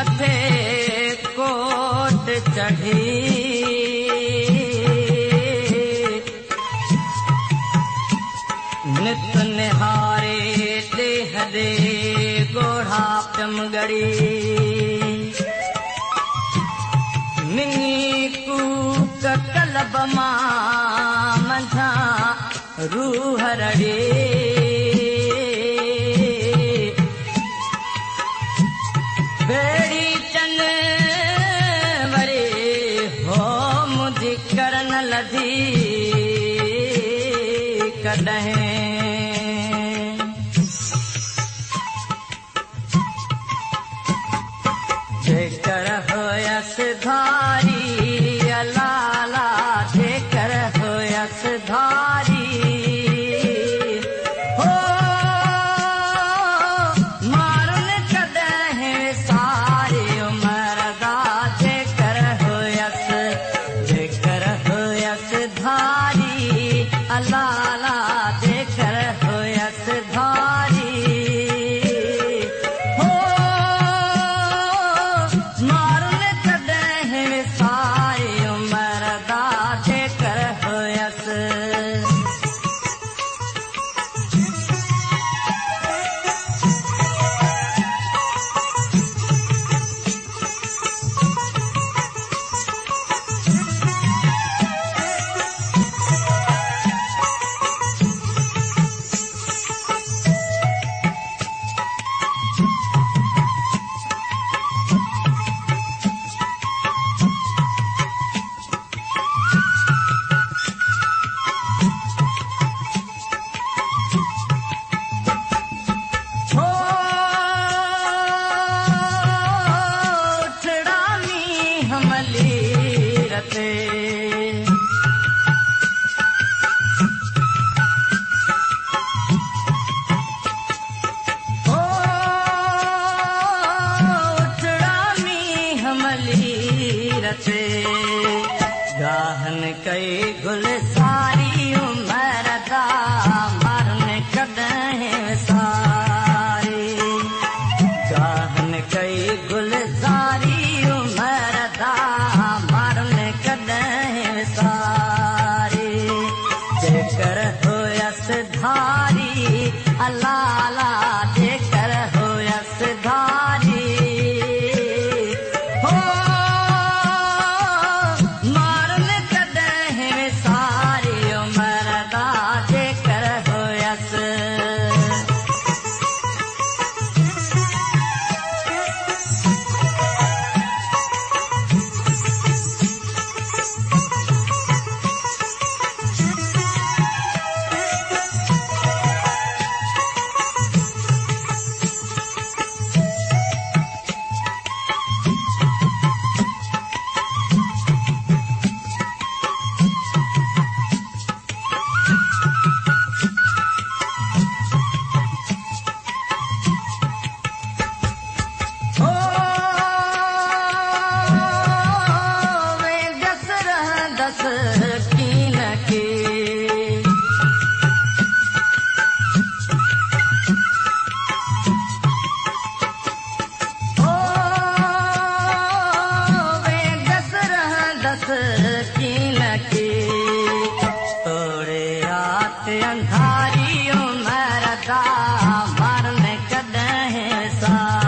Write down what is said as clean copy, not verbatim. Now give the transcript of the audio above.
मथे कोट चढ़ी नित निहारे देह दे गोढ़ा पिमगड़ी निंगी कूक कलब मां मंझा रूह रड़ी बेड़ी चन वरे हो मुझी करन लधी कॾहिं जेकर हुयस धारी अलाला जेकर हुयस धारी हो मारुन कॾहिं सारी उमर दा जेकर हुयस धारी अलाला जेकर हुयस धारी गाहन कई गुल सारी उमर दा मरन कॾहिं सारी गाहन कई गुल सारी उमर दा मरन कॾहिं सारी जेकर हुयस धारी अलाला जेकर हुयस धारी अंधारी उमर दा मरन कॾहिं सारी